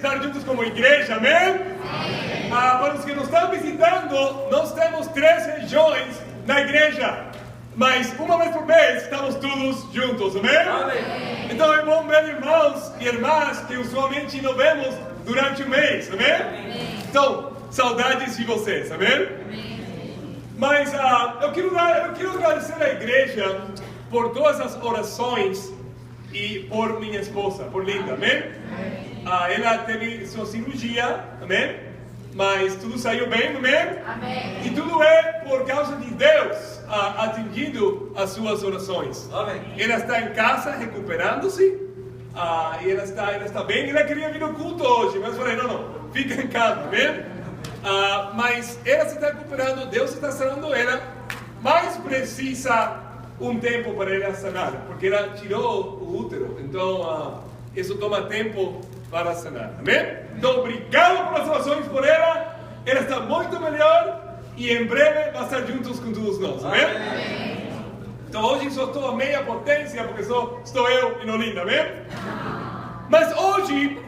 estar juntos como igreja, amém? Para os que nos estão visitando, nós temos 3 regiões na igreja, mas uma vez por mês estamos todos juntos, amém? Então é bom ver irmãos e irmãs que usualmente não vemos durante o mês, amém? Então, saudades de vocês, amém? Mas eu quero agradecer à igreja por todas as orações e por minha esposa, por Linda, amém? Ela teve sua cirurgia, amém? Mas tudo saiu bem, amém? E tudo é por causa de Deus atingindo as suas orações. Amém. Ela está em casa recuperando-se, e ela está bem. Ela queria vir ao culto hoje, mas eu falei, não, fica em casa, amém? Mas ela se está recuperando, Deus está sanando ela, mas precisa um tempo para ela sanar, porque ela tirou o útero, então isso toma tempo para sanar, amém? Então obrigado pelas orações por ela, ela está muito melhor e em breve vai estar juntos com todos nós, amém? Então hoje só estou a meia potência, porque só estou eu e Nolinda, amém? Mas hoje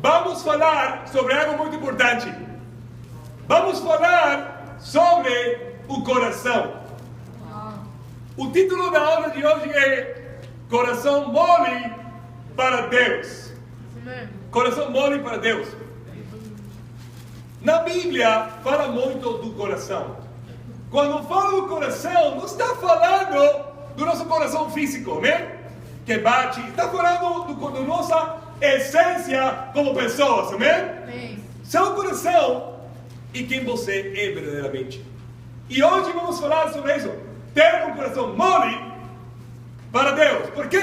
vamos falar sobre algo muito importante. Vamos falar sobre o coração. O título da aula de hoje é Coração Mole para Deus. Coração mole para Deus. Na Bíblia fala muito do coração. Quando fala do coração, não está falando do nosso coração físico, né? Que bate. Está falando da nossa essência como pessoas, né? Seu coração e quem você é verdadeiramente. E hoje vamos falar sobre isso. Ter um coração mole para Deus. Por quê?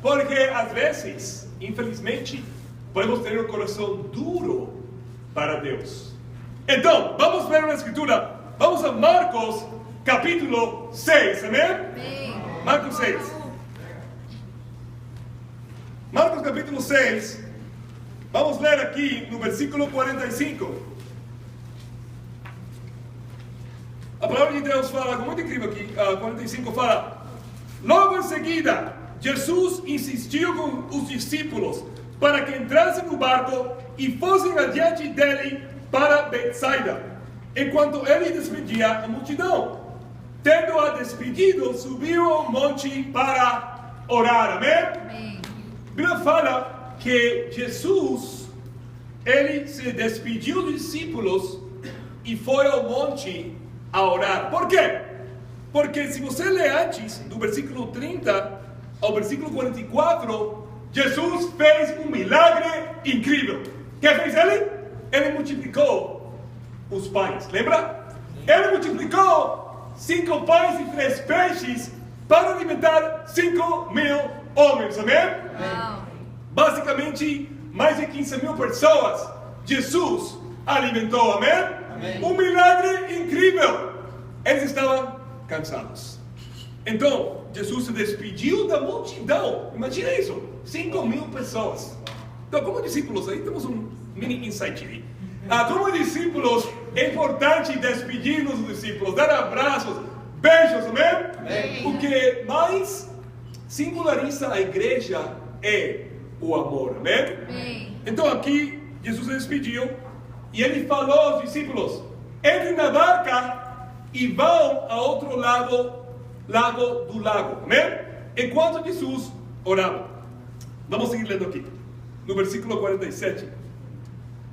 Porque às vezes, infelizmente, podemos ter um coração duro para Deus. Então, vamos ver uma escritura. Vamos a Marcos capítulo 6, amém? Marcos 6. Marcos capítulo 6. Vamos ler aqui no versículo 45. A palavra de Deus fala algo muito incrível aqui. 45 fala: logo em seguida, Jesus insistiu com os discípulos para que entrassem no barco e fossem adiante dele para Betsaida, enquanto ele despedia a multidão. Tendo-a despedido, subiu ao monte para orar. Amém? A Bíblia fala que Jesus, ele se despediu dos discípulos e foi ao monte a orar. Por quê? Porque se você lê antes, do versículo 30 ao versículo 44, Jesus fez um milagre incrível. O que fez ele? Ele multiplicou os pães, lembra? Ele multiplicou 5 pães e 3 peixes para alimentar 5.000 homens, amém? Basicamente, mais de 15.000 pessoas, Jesus alimentou, amém? Um milagre incrível. Eles estavam cansados. Então, Jesus se despediu da multidão. Imagina isso, 5.000 pessoas. Então, como discípulos, aí temos um mini insight aí. Como discípulos, é importante despedir-nos dos discípulos, dar abraços, beijos, amém? O que mais singulariza a igreja é o amor, amém? Então, aqui, Jesus se despediu e ele falou aos discípulos: entrem na barca e vão a outro lado do lago, amém? Enquanto Jesus orava. Vamos seguir lendo aqui. No versículo 47.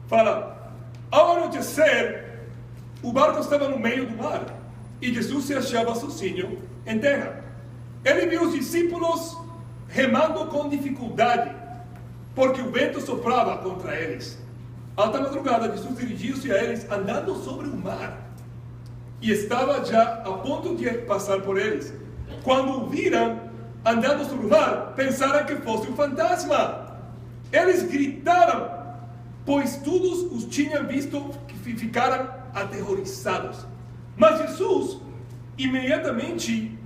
Fala: ao anoitecer, o barco estava no meio do mar e Jesus se achava sozinho em terra. Ele viu os discípulos remando com dificuldade, porque o vento soprava contra eles. Alta madrugada, Jesus dirigiu-se a eles andando sobre o mar e estava já a ponto de passar por eles. Quando o viram andando sobre o mar, pensaram que fosse um fantasma. Eles gritaram, pois todos os tinham visto, que ficaram aterrorizados. Mas Jesus imediatamente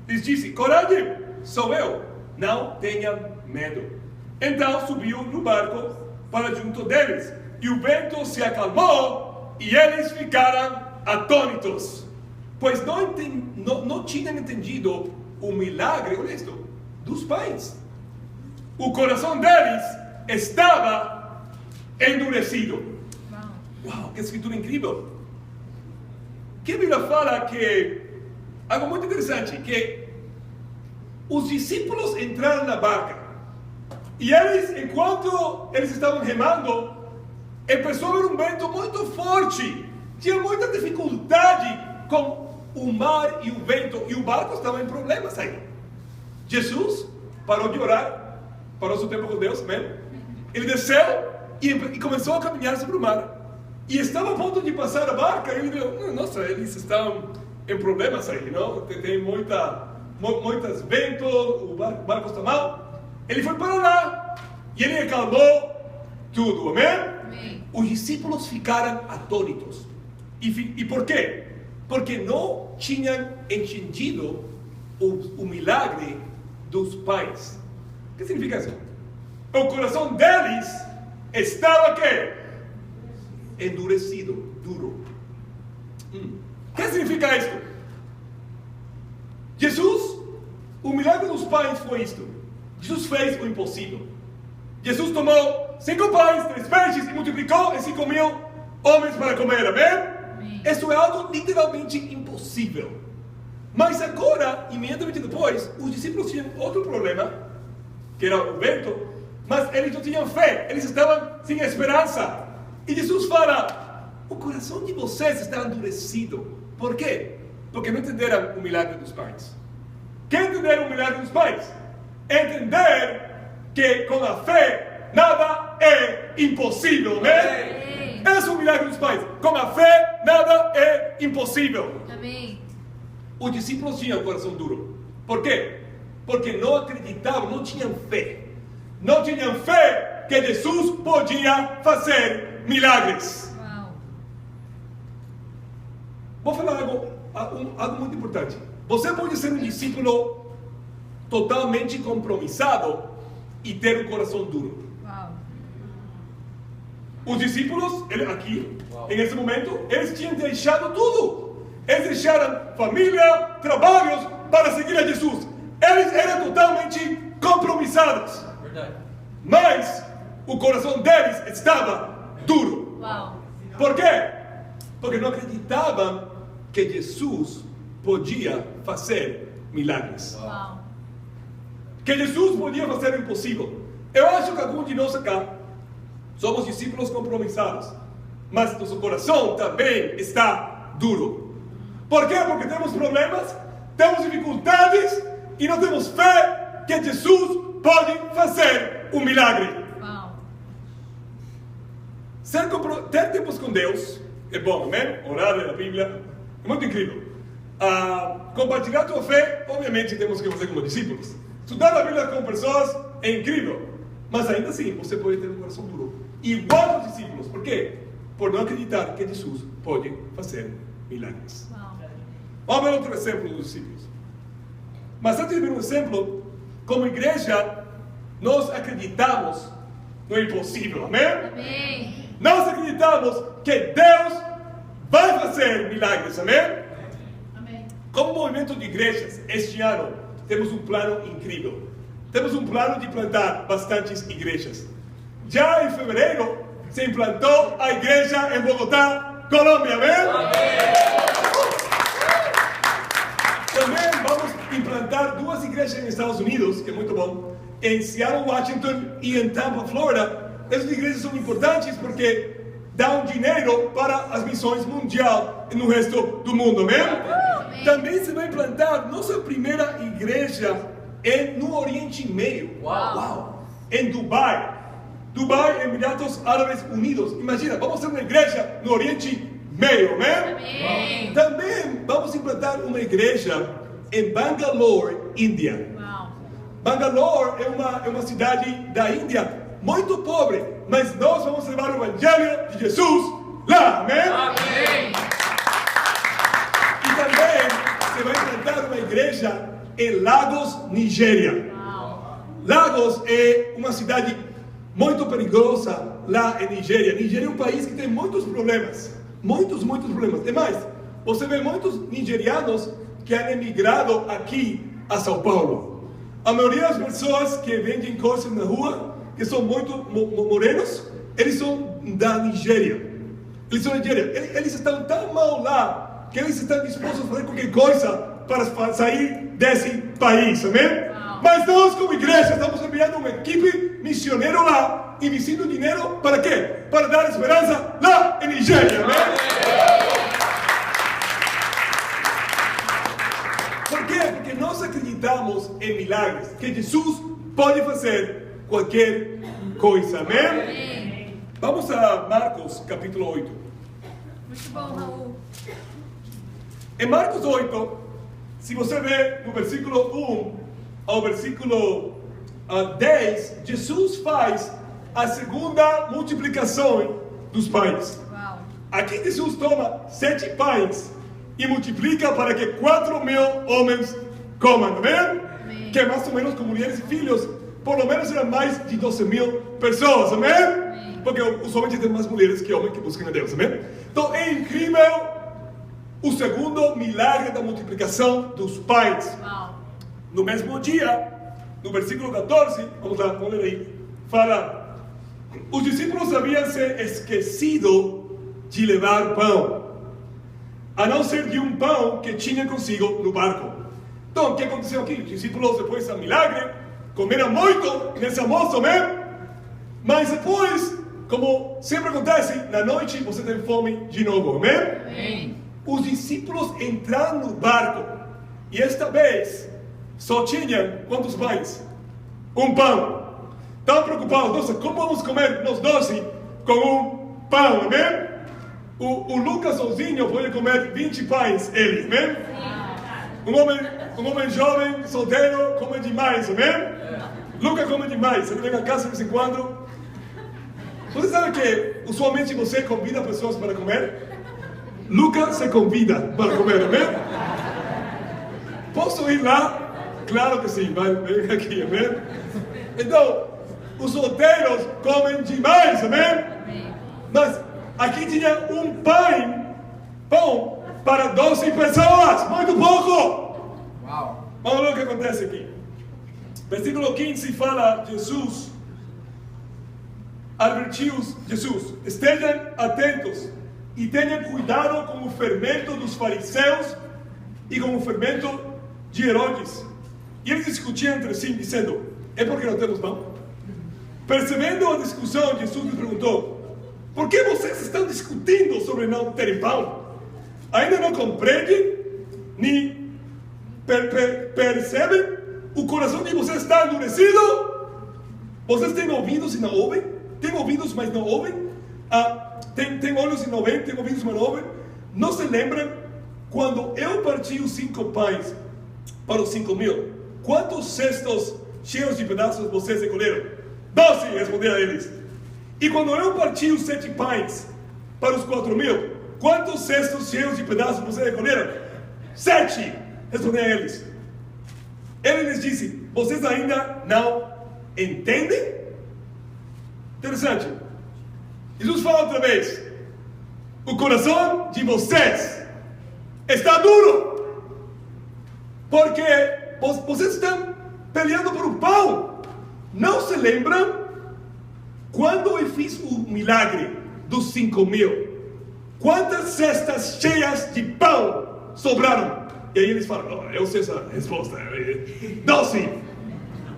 lhes disse: coragem, sou eu, não tenham medo. Então subiu no barco para junto deles, e o vento se acalmou, e eles ficaram atônitos, pois não tinham entendido o milagre, olha isto, dos pães. O coração deles estava endurecido. Uau, que escritura incrível. Que a Bíblia fala que, algo muito interessante, que os discípulos entraram na barca. E eles, enquanto eles estavam remando, começou a haver um vento muito forte. Tinha muita dificuldade com o mar e o vento. E o barco estava em problemas aí. Jesus parou de orar, parou seu tempo com Deus, amém? Ele desceu e começou a caminhar sobre o mar. E estava a ponto de passar a barca. E ele viu, nossa, eles estão em problemas aí, não? Tem muitos ventos, o barco está mal. Ele foi para lá e ele acalmou tudo, amém? Amém. Os discípulos ficaram atônitos. E por quê? Porque não tinham entendido o milagre dos pais. O que significa isso? O coração deles estava quê? Endurecido, duro. O que significa isso? Jesus, o milagre dos pães foi isto. Jesus fez o impossível. Jesus tomou 5 pães, 3 peixes e multiplicou em 5.000 homens para comer, amém? Isso é algo literalmente impossível. Mas agora, imediatamente depois, os discípulos tinham outro problema, que era o vento, mas eles não tinham fé, eles estavam sem esperança. E Jesus fala, o coração de vocês está endurecido. Por quê? Porque não entenderam o milagre dos pães. Quem entender o milagre dos pães? Entender que com a fé nada é impossível, amém? Esse é o milagre dos pães. Com a fé nada é impossível. Amém. Os discípulos tinham o coração duro. Por quê? Porque não acreditavam, não tinham fé. Não tinham fé que Jesus podia fazer milagres. Uau. Vou falar algo muito importante. Você pode ser um discípulo totalmente compromissado e ter um coração duro. Uau. Os discípulos, aqui, nesse momento, eles tinham deixado tudo. Eles deixaram família, trabalhos para seguir a Jesus. Eles eram totalmente compromissados. Verdade. Mas o coração deles estava duro. Uau. Por quê? Porque não acreditavam que Jesus podia fazer milagres. Uau. Que Jesus podia fazer o impossível. Eu acho que alguns de nós acá somos discípulos compromissados, mas nosso coração também está duro. Por quê? Porque temos problemas, temos dificuldades e não temos fé que Jesus pode fazer um milagre. Wow. Ter tempos com Deus é bom, amém? Orar na Bíblia é muito incrível. Compartilhar tua fé, obviamente temos que fazer como discípulos. Estudar a Bíblia com pessoas é incrível, mas ainda assim você pode ter um coração duro, igual aos discípulos. Por quê? Por não acreditar que Jesus pode fazer milagres. Wow. Vamos ver outro exemplo dos discípulos. Mas antes de ver um exemplo, como igreja, nós acreditamos no impossível, amém? Amém. Nós acreditamos que Deus vai fazer milagres, amém? Amém. Como movimento de igrejas, este ano temos um plano incrível. Temos um plano de plantar bastantes igrejas. Já em fevereiro se implantou a igreja em Bogotá, Colômbia, amém? Amém. Também vamos implantar 2 igrejas nos Estados Unidos, que é muito bom, em Seattle, Washington e em Tampa, Flórida. Essas igrejas são importantes porque dão dinheiro para as missões mundiais no resto do mundo, amém? Amém. Também se vai implantar nossa primeira igreja no Oriente Médio. Uau. Uau. Em Dubai, Emirados Árabes Unidos. Imagina, vamos ter uma igreja no Oriente Médio, amém? Amém. Também vamos implantar uma igreja em Bangalore, Índia. Wow. Bangalore é uma cidade da Índia muito pobre, mas nós vamos levar o Evangelho de Jesus lá, amém? Amém. E também se vai implantar uma igreja em Lagos, Nigéria. Wow. Lagos é uma cidade muito perigosa lá em Nigéria. Nigéria é um país que tem muitos problemas. Muitos problemas. E mais, você vê muitos nigerianos que han emigrado aqui a São Paulo. A maioria das pessoas que vendem coisas na rua, que são muito morenos, eles são da Nigéria. Eles estão tão mal lá que eles estão dispostos a fazer qualquer coisa para sair desse país, amém? Mas nós, como igreja, estamos enviando uma equipe missioneira lá, investindo dinheiro para quê? Para dar esperança lá em Nigéria, amém? Por quê? Porque nós acreditamos em milagres, que Jesus pode fazer qualquer coisa, amém? Vamos a Marcos, capítulo 8. Muito bom, Raul. Em Marcos 8, se você vê no versículo 1 ao versículo 10, Jesus faz a segunda multiplicação dos pães. Uau. Aqui Jesus toma 7 pães e multiplica para que 4.000 homens comam, amém? Amém. Que é mais ou menos com mulheres e filhos, por lo menos eram mais de 12.000 pessoas, amém? Amém. Porque usualmente tem mais mulheres que homens que buscam a Deus, amém? Então é incrível o segundo milagre da multiplicação dos pães. Uau. No mesmo dia, no versículo 14, vamos lá, vamos ler aí, fala: os discípulos haviam se esquecido de levar pão, a não ser de um pão que tinha consigo no barco. Então, o que aconteceu aqui? Os discípulos, depois do milagre, comeram muito nesse almoço, amém? Mas depois, como sempre acontece, na noite você tem fome de novo, amém? Amém. Os discípulos entraram no barco e esta vez só tinham quantos pães? Um pão. Estão preocupados, nossa, como vamos comer nós 12 com um pão, amém? O Lucas sozinho pode comer 20 pães, ele, amém? Um homem jovem, solteiro, come demais, amém? Lucas come demais, ele vem a casa de vez em quando. Você sabe que usualmente você convida pessoas para comer? Lucas se convida para comer, amém? Posso ir lá? Claro que sim, vem aqui, amém? Então, os solteiros comem demais, amém? Mas aqui tinha um pão para 12 pessoas, muito pouco. Uau. Vamos ver o que acontece aqui. Versículo 15 fala: Jesus advertiu Jesus: estejam atentos e tenham cuidado com o fermento dos fariseus e com o fermento de Herodes. E eles discutiam entre si, dizendo: é porque não temos pão? Percebendo a discussão, Jesus lhes perguntou: por que vocês estão discutindo sobre não ter pão? Ainda não compreendem? Nem percebem? O coração de vocês está endurecido? Vocês têm ouvidos e não ouvem? Têm ouvidos, mas não ouvem? Tem olhos e não veem? Tem ouvidos, mas não ouvem? Não se lembram quando eu parti os 5 pães para os 5.000? Quantos cestos cheios de pedaços vocês recolheram? 12, responderam eles. E quando eu parti os 7 pães para os 4.000, quantos cestos cheios de pedaços vocês recolheram? 7, responderam eles. Ele lhes disse: vocês ainda não entendem? Interessante. Jesus fala outra vez: o coração de vocês está duro, porque vocês estão peleando por um pão. Não se lembram quando eu fiz o milagre dos 5.000? Quantas cestas cheias de pão sobraram? E aí eles falam: oh, eu sei essa resposta. 12.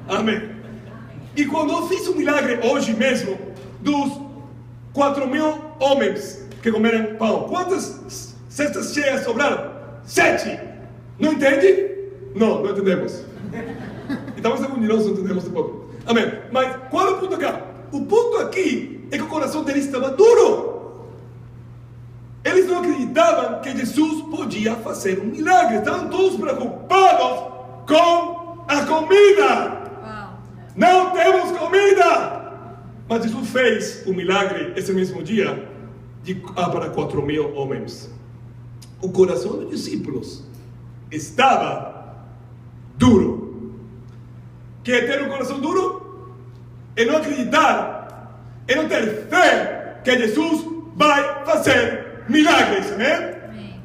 Amém. E quando eu fiz o milagre hoje mesmo dos 4.000 homens que comeram pão, quantas cestas cheias sobraram? 7. Não entende? Não entendemos. E talvez algum de nós não entendemos um pouco. Amém. Mas qual é o ponto aqui? O ponto aqui é que o coração deles estava duro. Eles não acreditavam que Jesus podia fazer um milagre. Estavam todos preocupados com a comida. Uau. Não temos comida. Mas Jesus fez o milagre esse mesmo dia para 4.000 homens. O coração dos discípulos estava duro. Quer ter um coração duro? É não acreditar, é não ter fé que Jesus vai fazer milagres, amém? Amém.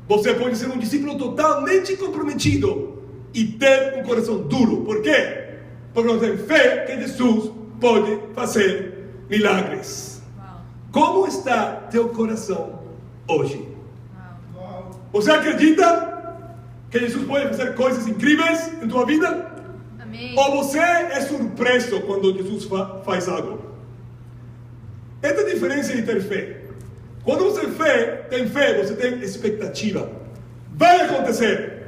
Você pode ser um discípulo totalmente comprometido e ter um coração duro. Por quê? Porque não tem fé que Jesus pode fazer milagres. Wow. Como está teu coração hoje? Wow. Você acredita que Jesus pode fazer coisas incríveis em tua vida? Amém. Ou você é surpreso quando Jesus faz algo? Essa é a diferença de ter fé. Quando você tem fé, você tem expectativa. Vai acontecer.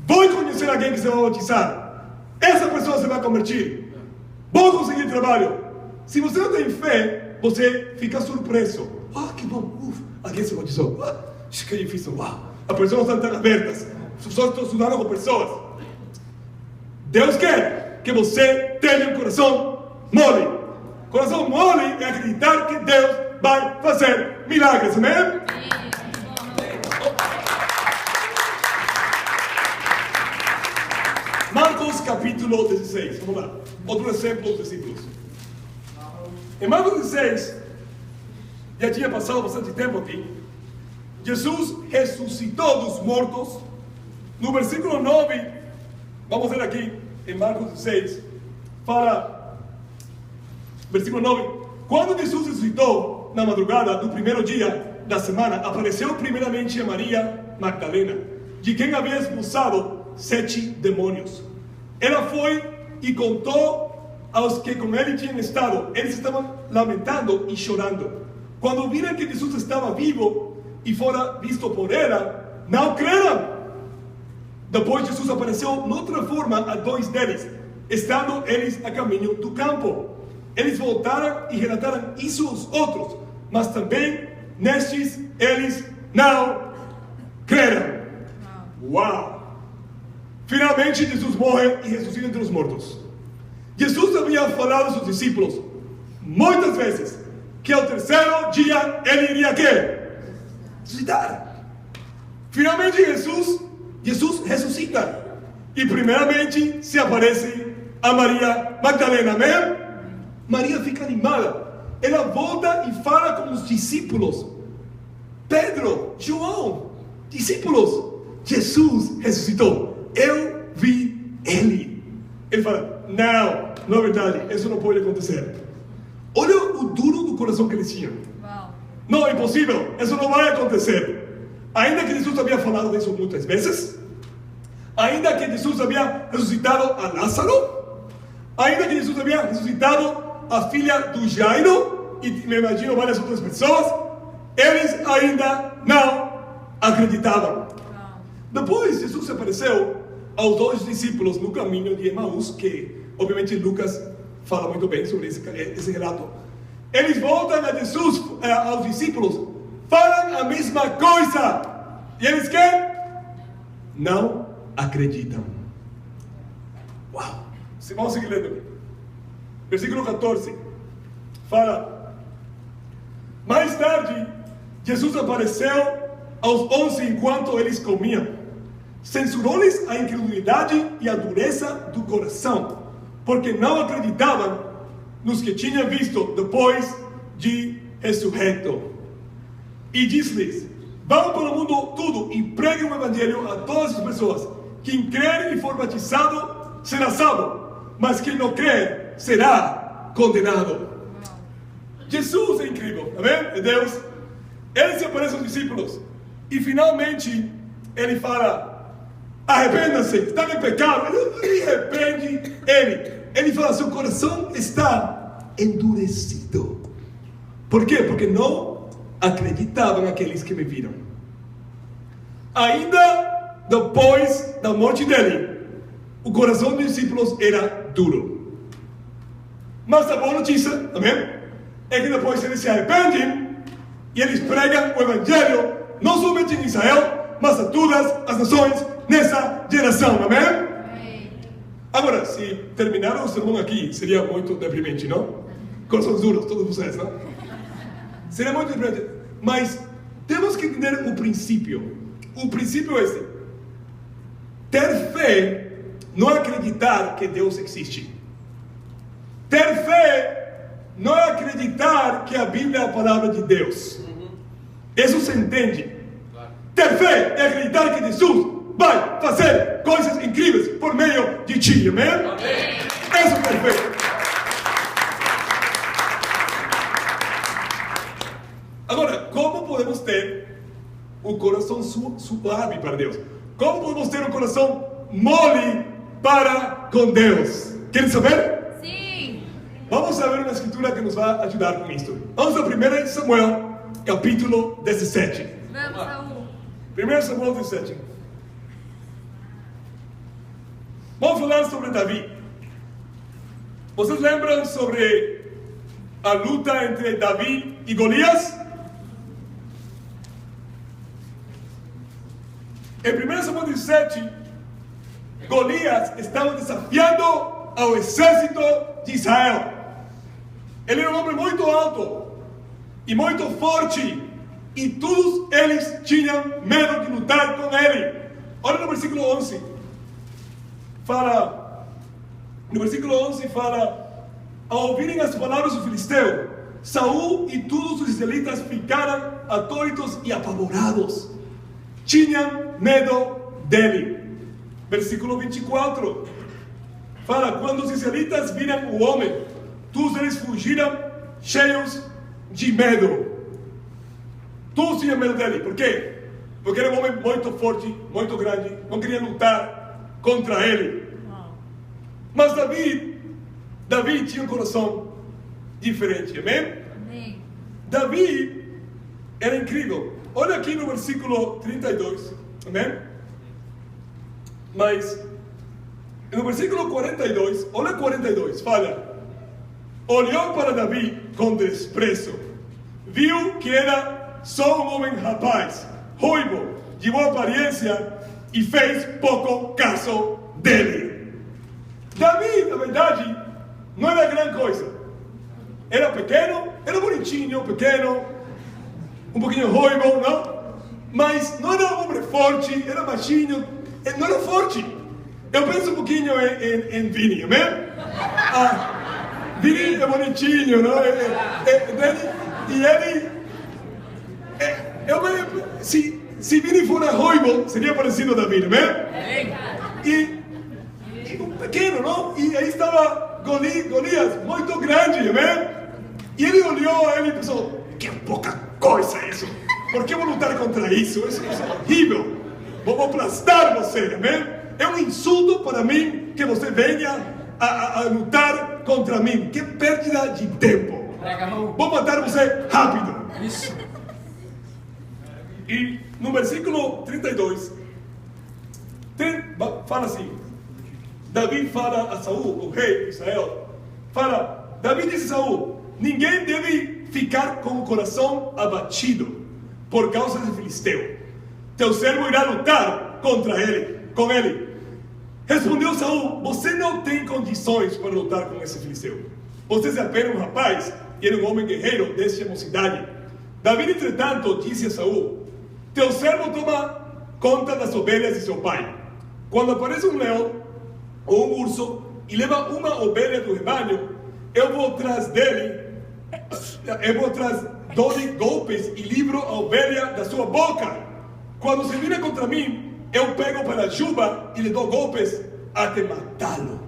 Vou conhecer alguém que se vai batizar. Essa pessoa se vai convertir. Vou conseguir trabalho. Se você não tem fé, você fica surpreso. Que bom. Alguém se batizou. Que difícil. As pessoas estão tão abertas. As pessoas estão estudando com pessoas. Deus quer que você tenha um coração mole. Coração mole é acreditar que Deus vai fazer milagres. Amém? Marcos capítulo 16. Vamos lá. Outro exemplo dos discípulos. Em Marcos 16, já tinha passado bastante tempo aqui. Jesus ressuscitou dos mortos. No versículo 9, vamos ver aqui, em Marcos 16, fala, versículo 9: quando Jesus ressuscitou na madrugada do primeiro dia da semana, apareceu primeiramente a Maria Magdalena, de quem havia expulsado 7 demônios. Ela foi e contou aos que com ele tinham estado. Eles estavam lamentando e chorando. Quando viram que Jesus estava vivo e fora visto por ela, não creram. Depois Jesus apareceu noutra forma a 2 deles, estando eles a caminho do campo. Eles voltaram e relataram isso aos outros, mas também nestes eles não creram. Uau! Finalmente Jesus morre e ressuscita entre os mortos. Jesus havia falado aos seus discípulos muitas vezes que ao terceiro dia ele iria quê? Ressuscitar. Finalmente Jesus ressuscita. E primeiramente se aparece a Maria Magdalena. Amém? Maria fica animada. Ela volta e fala com os discípulos. Pedro, João, discípulos. Jesus ressuscitou. Eu vi ele. Ele fala, não é verdade. Isso não pode acontecer. Olha o duro do coração que eles tinham. Não, é impossível. Isso não vai acontecer. Ainda que Jesus havia falado disso muitas vezes, ainda que Jesus havia ressuscitado a Lázaro, ainda que Jesus havia ressuscitado a filha do Jairo, e me imagino várias outras pessoas, eles ainda não acreditavam. Depois Jesus apareceu aos 2 discípulos no caminho de Emaús, que obviamente Lucas fala muito bem sobre esse relato. Eles voltam a Jesus, aos discípulos, falam a mesma coisa. E eles que não acreditam. Uau! Vamos seguir lendo aqui. Versículo 14. Fala. Mais tarde, Jesus apareceu aos 11 enquanto eles comiam. Censurou-lhes a incredulidade e a dureza do coração, porque não acreditavam nos que tinham visto depois de ressurreto. E diz-lhes: vão pelo mundo todo e preguem o evangelho a todas as pessoas. Quem crer e for batizado será salvo, mas quem não crer será condenado. Jesus é incrível, amém? É Deus. Ele se aparece aos discípulos e finalmente ele fala: arrependam-se, estão em pecado. Ele arrepende ele fala: seu coração está endurecido. Por quê? Porque não acreditavam aqueles que me viram. Ainda depois da morte dele, o coração dos discípulos era duro. Mas a boa notícia, amém? É que depois eles se arrependem e eles pregam o evangelho não somente em Israel, mas a todas as nações nessa geração, amém? Agora, se terminar o sermão aqui, seria muito deprimente, não? Corações duros, todos vocês, não? Seria muito deprimente. Mas temos que entender o princípio. O princípio é este: ter fé não é acreditar que Deus existe. Ter fé não é acreditar que a Bíblia é a palavra de Deus. Isso se entende. Ter fé é acreditar que Jesus vai fazer coisas incríveis por meio de ti, amém? Isso é ter fé. ter um coração suave para Deus? Como podemos ter um coração mole para com Deus? Querem saber? Sim. Vamos a ver uma escritura que nos vai ajudar com isso. Vamos a 1 Samuel, capítulo 17. Vamos, Saul. 1 Samuel 17. Vamos falar sobre Davi. Vocês lembram sobre a luta entre Davi e Golias? Em 1 Samuel 17, Golias estava desafiando ao exército de Israel. Ele era um homem muito alto e muito forte, e todos eles tinham medo de lutar com ele. Olha no versículo 11. No versículo 11 fala: ao ouvirem as palavras do filisteu, Saul e todos os israelitas ficaram atônitos e apavorados. Tinham medo dele. Versículo 24 fala: quando os israelitas viram o homem, todos eles fugiram cheios de medo. Todos tinham medo dele. Por quê? Porque era um homem muito forte, muito grande, não queria lutar contra ele. Mas Davi tinha um coração diferente, amém? Amém. Davi era incrível. Olha aqui no versículo 32, amém? Mas no versículo 42, olha 42, fala: olhou para Davi com desprezo, viu que era só um homem rapaz, ruivo, de boa aparência, e fez pouco caso dele. Davi, na verdade, não era grande coisa. Era pequeno, era bonitinho, pequeno, um pouquinho ruivo, não? Mas não era um homem forte, era baixinho, não era forte. Eu penso um pouquinho em Vini, amém? Vini é bonitinho, não? E ele... se Vini fosse ruivo, seria parecido a Davi, amém? E pequeno, não? E aí estava Golias, muito grande, amém? E ele olhou a ele e pensou: que pouca coisa isso! Por que vou lutar contra isso? Isso é horrível! Vou aplastar você, amém? É um insulto para mim que você venha a lutar contra mim. Que perda de tempo! Vou matar você rápido! Isso. E no versículo 32, fala assim: Davi fala a Saul, o rei de Israel, Davi disse a Saul: ninguém deve ficar com o coração abatido por causa de filisteu. Teu servo irá lutar com ele. Respondeu Saul: você não tem condições para lutar com esse filisteu. Você é apenas um rapaz e ele é um homem guerreiro desde a mocidade. Davi, entretanto, disse a Saul: teu servo toma conta das ovelhas de seu pai. Quando aparece um leão ou um urso e leva uma ovelha do rebanho, eu vou atrás dou-lhe golpes e livro a ovelha da sua boca. Quando se vira contra mim, eu pego pela juba e lhe dou golpes até matá-lo.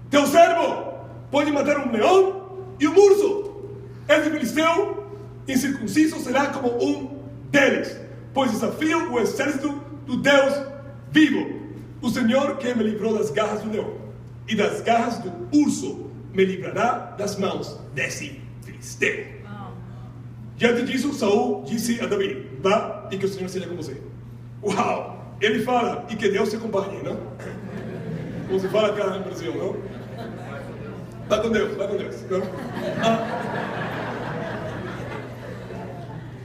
Teu servo pode matar um leão e um urso. Esse filisteu incircunciso será como um deles, pois desafio o exército do Deus vivo. O Senhor que me livrou das garras do leão e das garras do urso me livrará das mãos desse filisteu. Diante disso, Saul disse a Davi: vá e que o Senhor seja com você. Uau! Ele fala: e que Deus te acompanhe, não? Como se fala cá no Brasil, não? Vá com Deus, não?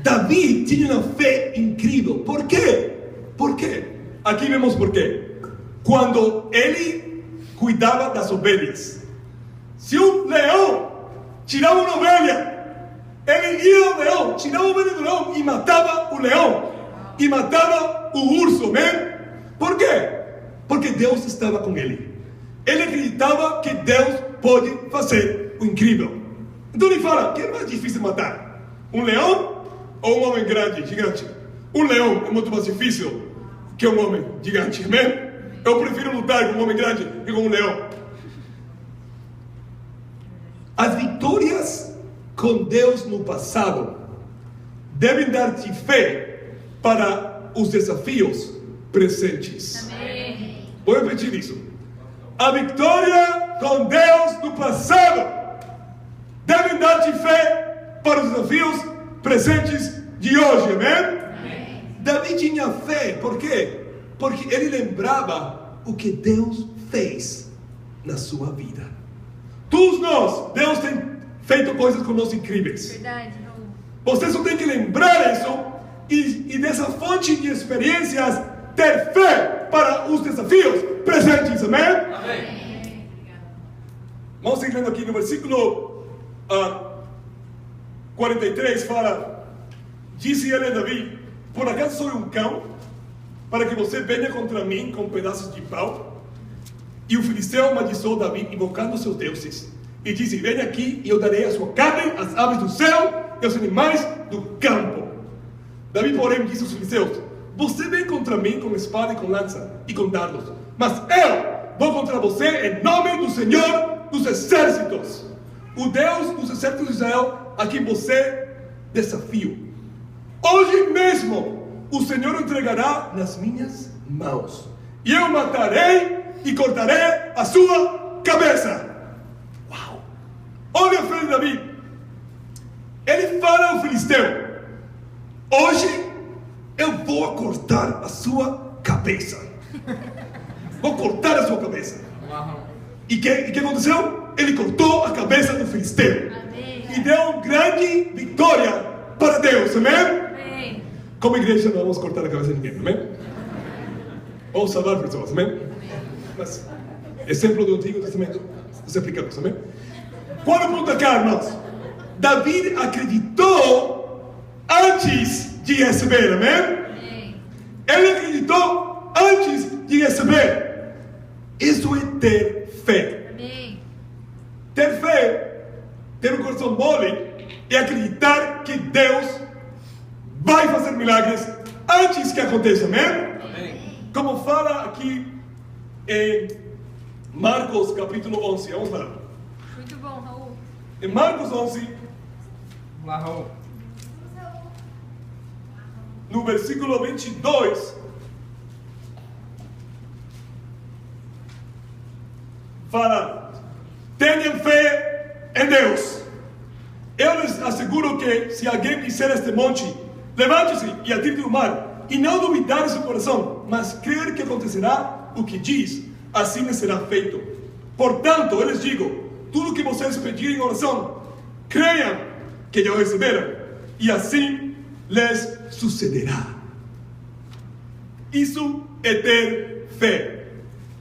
Davi tinha uma fé incrível. Por quê? Aqui vemos por quê. Quando ele cuidava das ovelhas, se um leão tirava uma ovelha, ele ia ao leão, tirava a ovelha do leão e matava o leão, e matava o urso, amém? Por quê? Porque Deus estava com ele. Ele acreditava que Deus pode fazer o incrível. Então ele fala: o que é mais difícil matar? Um leão ou um homem grande, gigante? Um leão é muito mais difícil que um homem gigante, amém? Eu prefiro lutar com um homem grande que com um leão. As vitórias com Deus no passado devem dar-te fé para os desafios presentes. Amém. Vou repetir isso. A vitória com Deus no passado devem dar-te fé para os desafios presentes de hoje. Amém? Davi tinha fé, por quê? Porque ele lembrava o que Deus fez na sua vida. Todos nós, Deus tem feito coisas conosco incríveis. Verdade, Raul. Você só tem que lembrar isso e dessa fonte de experiências ter fé para os desafios presentes. Amém? Amém. Vamos seguir lendo aqui no versículo 43, fala: disse ele a Davi: por acaso sou um cão para que você venha contra mim com pedaços de pau? E o filisteu amaldiçoou Davi, invocando seus deuses, e disse: venha aqui e eu darei a sua carne às aves do céu e aos animais do campo. Davi, porém, disse aos filisteus: você vem contra mim com espada e com lança e com dardos, mas eu vou contra você em nome do Senhor dos exércitos, o Deus dos exércitos de Israel, a quem você desafio. Hoje mesmo o Senhor o entregará nas minhas mãos, e eu matarei e cortarei a sua cabeça. Uau! Olha a fé de Davi. Ele fala ao filisteu: hoje eu vou cortar a sua cabeça. Vou cortar a sua cabeça. E que aconteceu? Ele cortou a cabeça do filisteu. Amém. E deu uma grande vitória para Deus. Amém? Amém. Como igreja não vamos cortar a cabeça de ninguém. Amém? Vamos salvar pessoas. Amém? Mas, exemplo do Antigo Testamento, nós aplicamos. Amém? Qual é o ponto aqui, irmãos? Davi acreditou antes de receber. Amém? Amém. Ele acreditou antes de receber. Isso é ter fé. Amém. Ter fé, ter um coração mole, é acreditar que Deus vai fazer milagres antes que aconteça. Amém? Amém. Como fala aqui em Marcos capítulo 11. Vamos lá. Muito bom, Raul. Em Marcos 11, Vamos lá, Raul. no versículo 22, fala: tenham fé em Deus. Eu lhes asseguro que se alguém disser a este monte: levante-se e atire no mar, e não duvidar em seu coração, mas crer que acontecerá o que diz, assim lhes será feito. Portanto, eu lhes digo: tudo que vocês pedirem em oração, creiam que já o receberam, e assim lhes sucederá. Isso é ter fé.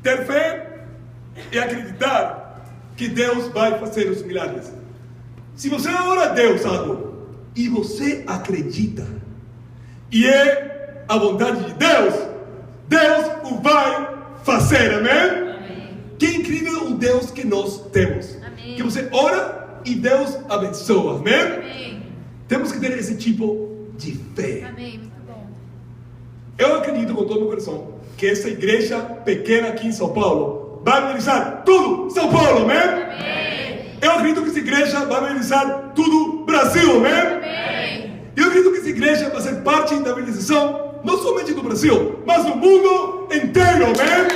Ter fé é acreditar que Deus vai fazer os milagres. Se você ora a Deus algo e você acredita e é a vontade de Deus, Deus o vai fazer. Amém? Amém. Que incrível o Deus que nós temos. Amém. Que você ora e Deus abençoa. Amém? Amém. Temos que ter esse tipo de fé. Amém. Muito bom. Eu acredito com todo o meu coração que essa igreja pequena aqui em São Paulo vai evangelizar tudo São Paulo. Amém? Amém. Eu acredito que essa igreja vai evangelizar tudo Brasil. Amém? Amém. Eu acredito que essa igreja vai ser parte da evangelização não somente do Brasil, mas do mundo inteiro. Amém?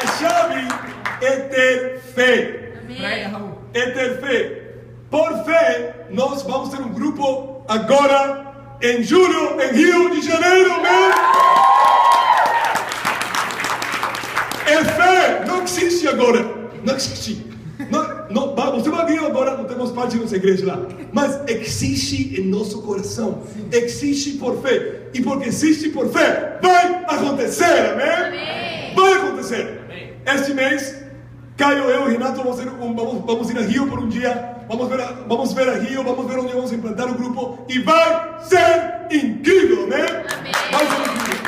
A chave é ter fé. Prega, Amém. Raul. É ter fé. Por fé, nós vamos ter um grupo agora em julho em Rio de Janeiro. Amém? É fé. Não existe agora. Não existe. Você vai ver agora, não temos parte nessa igreja lá, mas existe em nosso coração. Existe por fé. E porque existe por fé, vai acontecer. Amém? Amém. Vai acontecer. Amém. Este mês, Caio, eu e Renato vamos ir a Rio por um dia. Vamos ver a Rio, vamos ver onde vamos implantar o grupo. E vai ser incrível, amém? Amém. Vai ser incrível.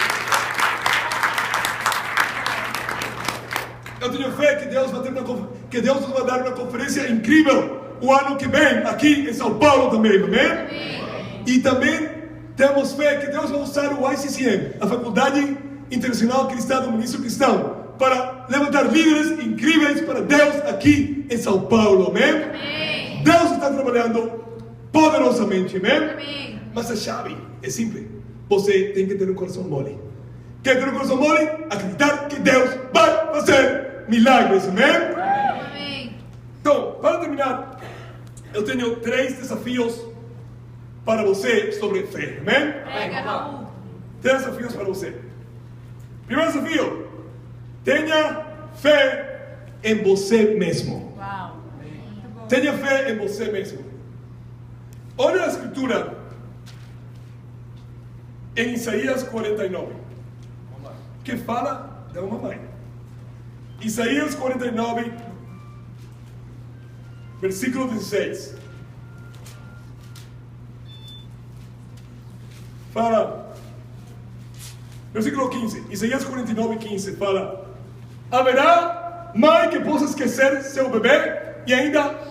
Eu tenho fé que Deus nos vai dar uma conferência incrível o ano que vem, aqui em São Paulo também, amém? Amém. E também temos fé que Deus vai usar o ICCM, a Faculdade Internacional Cristã do Ministro Cristão, para levantar líderes incríveis para Deus aqui em São Paulo, amém? Amém. Deus está trabalhando poderosamente, amém? Amém. Mas a chave é simples. Você tem que ter um coração mole. Quer ter um coração mole? Acreditar que Deus vai fazer milagres, amém? Amém. Então, para terminar, eu tenho 3 desafios para você sobre fé, amém? Prega, Raul. 3 desafios para você. Primeiro desafio: tenha fé em você mesmo. Uau. Muito bom. Tenha fé em você mesmo. Olha a escritura em Isaías 49, que fala de uma mãe. Isaías 49, versículo 16. Fala, versículo 15. Isaías 49, 15 fala: haverá mãe que possa esquecer seu bebê e ainda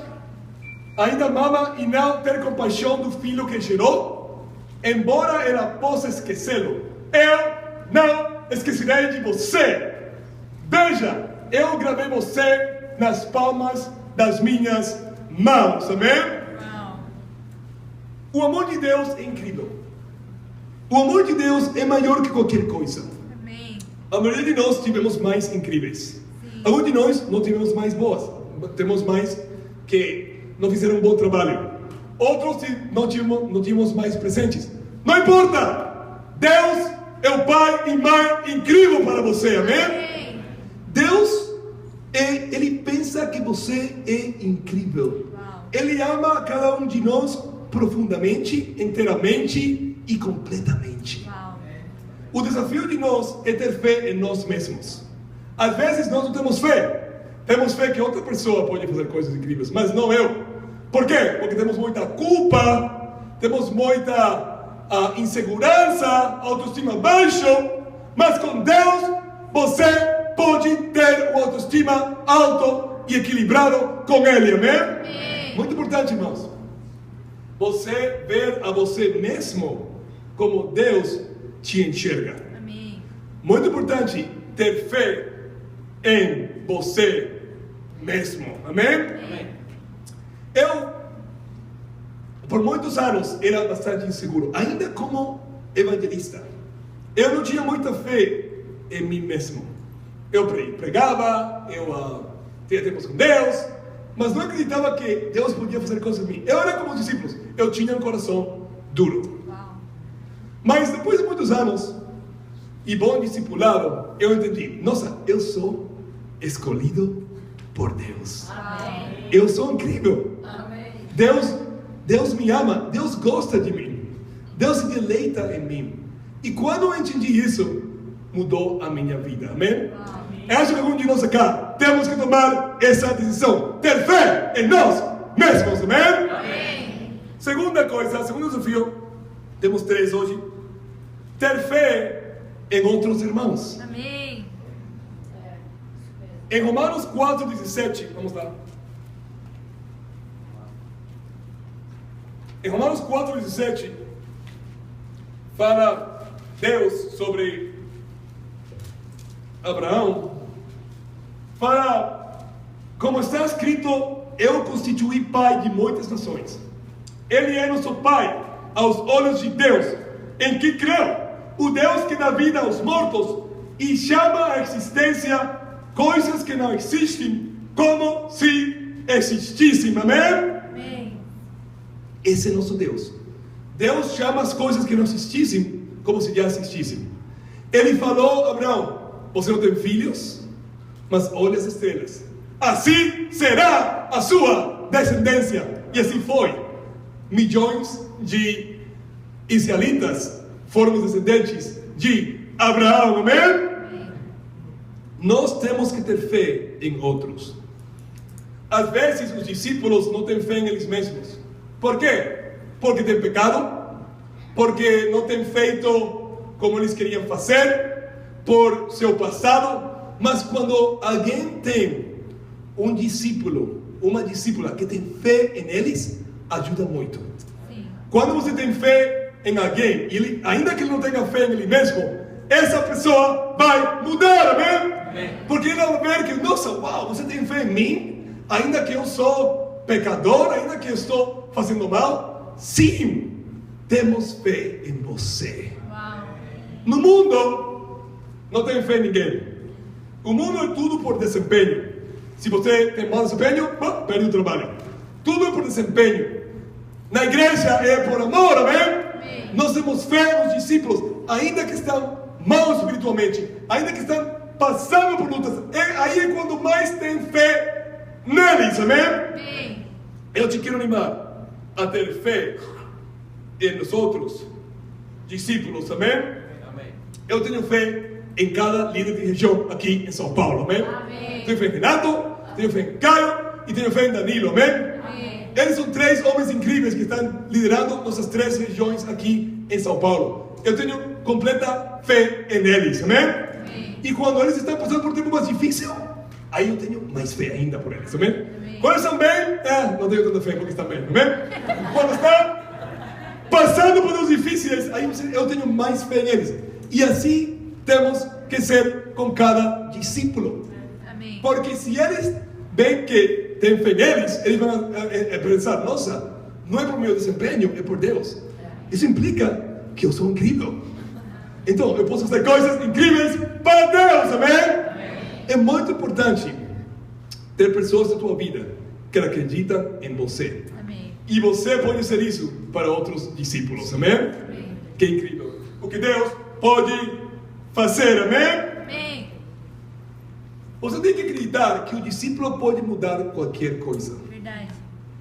mama e não ter compaixão do filho que gerou? Embora ela possa esquecê-lo, eu não esquecerei de você. Veja, eu gravei você nas palmas das minhas mãos, amém? Uau. O amor de Deus é incrível. O amor de Deus é maior que qualquer coisa. Amém. A maioria de nós tivemos mais incríveis. Sim. Alguns de nós não tivemos mais boas. Temos mais que não fizeram um bom trabalho. Outros não tínhamos mais presentes. Não importa. Deus é o pai e mãe incrível para você, amém? Amém. Deus, Ele pensa que você é incrível. Uau. Ele ama cada um de nós profundamente, inteiramente e completamente. Uau. O desafio de nós é ter fé em nós mesmos. Às vezes nós não temos fé. Temos fé que outra pessoa pode fazer coisas incríveis, mas não eu. Por quê? Porque temos muita culpa, temos muita insegurança, autoestima baixo. Mas com Deus, você pode ter uma autoestima alto e equilibrado com Ele, amém? Amém. Muito importante, irmãos. Você ver a você mesmo como Deus te enxerga. Amém. Muito importante ter fé em você mesmo. Amém? Amém. Eu, por muitos anos, era bastante inseguro, ainda como evangelista. Eu não tinha muita fé em mim mesmo. Eu pregava, eu tinha tempos com Deus, mas não acreditava que Deus podia fazer coisas em mim. Eu era como os discípulos, eu tinha um coração duro. Uau. Mas depois de muitos anos e bom discipulado, eu entendi: nossa, eu sou escolhido por Deus. Amém. Eu sou incrível. Amém. Deus me ama, Deus gosta de mim, Deus se deleita em mim. E quando eu entendi isso, mudou a minha vida, amém? Eu acho que algum de nós acá temos que tomar essa decisão, ter fé em nós mesmos, amém? Amém. Segunda coisa, segundo desafio, temos 3 hoje: ter fé em outros irmãos. Amém. Em Romanos 4,17, vamos lá. Em Romanos 4,17, fala Deus sobre Abraão. Fala, como está escrito: eu constituí pai de muitas nações. Ele é nosso pai aos olhos de Deus, em que creu, o Deus que dá vida aos mortos e chama à existência coisas que não existem como se existissem, amém? Amém. Esse é nosso Deus. Deus chama as coisas que não existissem como se já existissem. Ele falou a Abraão: você não tem filhos, mas olha as estrelas, assim será a sua descendência. E assim foi. Milhões de israelitas foram os descendentes de Abraão, amém? Nós temos que ter fé em outros. Às vezes os discípulos não têm fé em eles mesmos. Por quê? Porque têm pecado, porque não têm feito como eles queriam fazer, por seu passado. Mas quando alguém tem um discípulo, uma discípula que tem fé em eles, ajuda muito. Sim. Quando você tem fé em alguém, ainda que ele não tenha fé em ele mesmo, essa pessoa vai mudar, amém? Porque ela vai ver que, nossa, uau, você tem fé em mim, ainda que eu sou pecador, ainda que estou fazendo mal, sim, temos fé em você. Uau. No mundo, não tem fé em ninguém. O mundo é tudo por desempenho. Se você tem mau desempenho, perde o trabalho. Tudo é por desempenho. Na igreja é por amor, amém? Amém. Nós temos fé nos discípulos, ainda que estão mal espiritualmente, ainda que estão passando por lutas. Aí é quando mais tem fé neles, amém? Amém. Eu te quero animar a ter fé em nós outros discípulos, amém? Amém. Eu tenho fé em cada líder de região aqui em São Paulo, amém? Amém. Tenho fé em Renato, tenho fé em Caio e tenho fé em Danilo, amém? Amém. Eles são 3 homens incríveis que estão liderando nossas 3 regiões aqui em São Paulo. Eu tenho completa fé em eles, amém? Amém. E quando eles estão passando por um tempo mais difícil, aí eu tenho mais fé ainda por eles, amém? Amém. Quando eles estão bem, não tenho tanta fé porque estão bem, amém? Quando estão passando por uns difíceis, aí eu tenho mais fé neles. E assim temos que ser com cada discípulo. Amém. Porque se eles veem que tem fé neles, eles vão pensar, nossa, não é por meu desempenho, é por Deus. Isso implica que eu sou incrível. Então, eu posso fazer coisas incríveis para Deus, amém? É muito importante ter pessoas na tua vida que acreditam em você. Amém. E você pode ser isso para outros discípulos, amém? Amém. Que incrível. O que Deus pode fazer, amém? Amém. Você tem que acreditar que o discípulo pode mudar qualquer coisa. Verdade.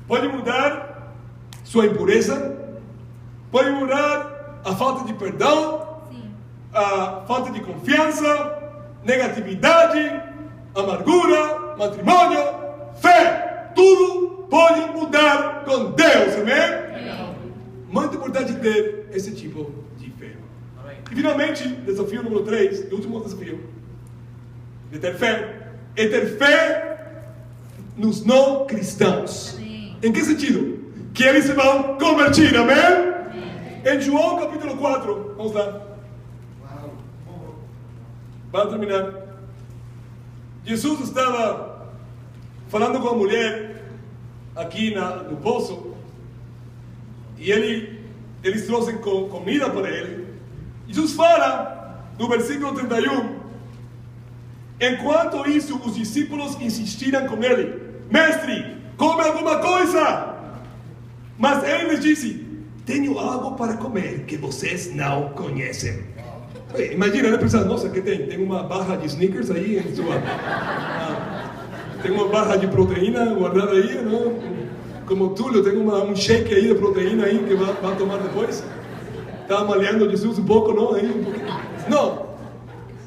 Pode mudar sua impureza, pode mudar a falta de perdão, Sim. a falta de confiança, negatividade, amargura, matrimônio, fé. Tudo pode mudar com Deus, amém? Amém. Muito importante ter esse tipo de fé. Amém. E finalmente, desafio número 3, o último desafio de ter fé, é ter fé nos não cristãos. Amém. Em que sentido? Que eles se vão convertir, amém? Amém. Em João capítulo 4, vamos lá. Para terminar, Jesus estava falando com a mulher aqui no poço e eles trouxeram comida para ele. Jesus fala no versículo 31, enquanto isso os discípulos insistiram com ele, mestre, come alguma coisa. Mas ele lhes disse, tenho algo para comer que vocês não conhecem. Imagina, ele pensa, nossa, que tem? Tem uma barra de Snickers aí em sua... tem uma barra de proteína guardada aí, não? Como Túlio, tem um shake aí de proteína aí que vai tomar depois. Está malhando Jesus um pouco, não? Aí, um pouquinho. Não.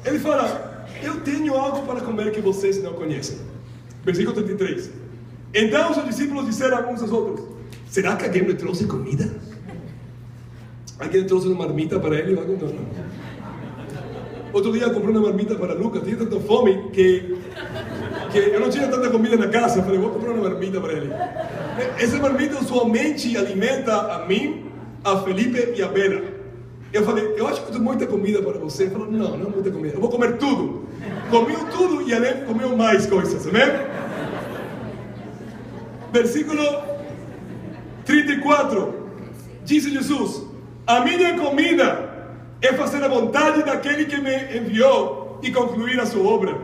Ele fala, eu tenho algo para comer que vocês não conhecem. Versículo 33. Então os discípulos disseram uns aos outros, será que alguém lhe trouxe comida? Alguém trouxe uma marmita para ele? Não. Outro dia eu comprei uma marmita para Lucas, tinha tanta fome que eu não tinha tanta comida na casa. Eu falei, vou comprar uma marmita para ele. Essa marmita usualmente alimenta a mim, a Felipe e a Bela. Eu falei, eu acho que tem muita comida para você. Ele falou, não é muita comida, eu vou comer tudo. Comeu tudo e além comeu mais coisas, amém? Versículo 34, disse Jesus, a minha comida é fazer a vontade daquele que me enviou e concluir a sua obra.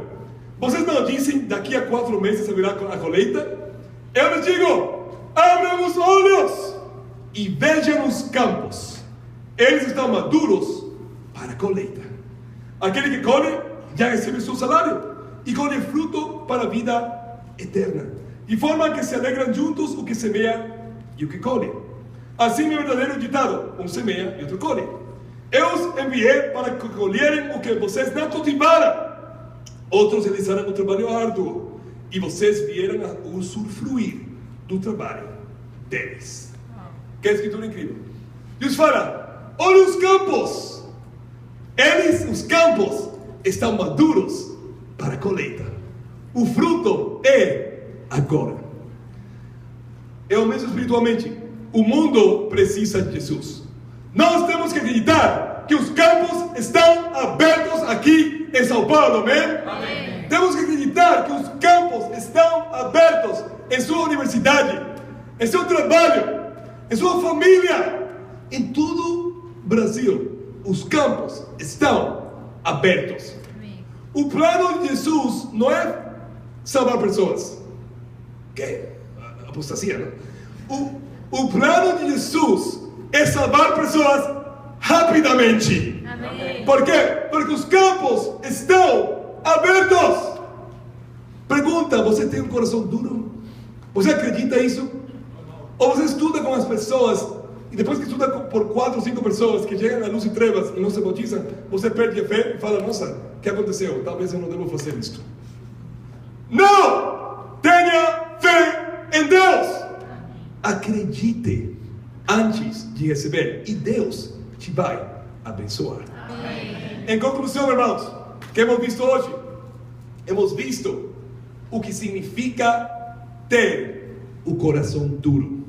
Vocês não dizem, daqui a 4 meses haverá a colheita? Eu lhes digo, abram os olhos e vejam os campos. Eles estão maduros para a colheita. Aquele que colhe já recebe seu salário e colhe fruto para a vida eterna. De forma que se alegram juntos o que semeia e o que colhe. Assim é o verdadeiro ditado, um semeia e outro colhe. Eu os enviei para que colherem o que vocês não cultivaram. Outros realizaram o trabalho árduo. E vocês vieram a usufruir do trabalho deles. Que escritura incrível. Deus fala, olha os campos. Os campos, estão maduros para a colheita. O fruto é agora. É o mesmo espiritualmente. O mundo precisa de Jesus. Nós temos que acreditar que os campos estão abertos aqui em São Paulo, amém? Amém. Temos que acreditar que os campos estão abertos em sua universidade, em seu trabalho, em sua família, em todo o Brasil, os campos estão abertos. Amém. O plano de Jesus não é salvar pessoas. Que apostasia, não? O plano de Jesus é salvar pessoas rapidamente. Amém. Por quê? Porque os campos estão abertos. Pergunta, você tem um coração duro? Você acredita nisso? Ou você estuda com as pessoas e depois que estuda por 4 ou 5 pessoas que chegam à luz e trevas e não se bautizam, você perde a fé e fala, nossa, o que aconteceu? Talvez eu não devo fazer isto. Não! Tenha fé em Deus! Acredite antes de receber e Deus te vai abençoar. Amém. Em conclusão, irmãos, o que hemos visto hoje? Hemos visto o que significa ter o coração duro.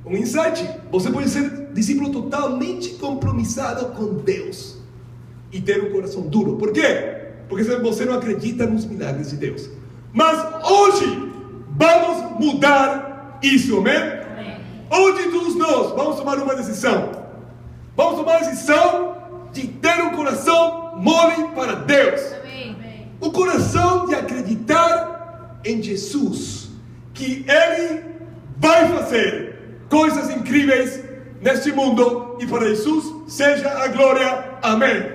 Um insight: você pode ser discípulo totalmente compromissado com Deus e ter um coração duro. Por quê? Porque você não acredita nos milagres de Deus. Mas hoje vamos mudar isso, amém? Amém. Hoje todos nós vamos tomar uma decisão. Vamos tomar a decisão de ter um coração mole para Deus. Amém. O coração de acreditar em Jesus, que Ele vai fazer coisas incríveis neste mundo, e para Jesus seja a glória. Amém.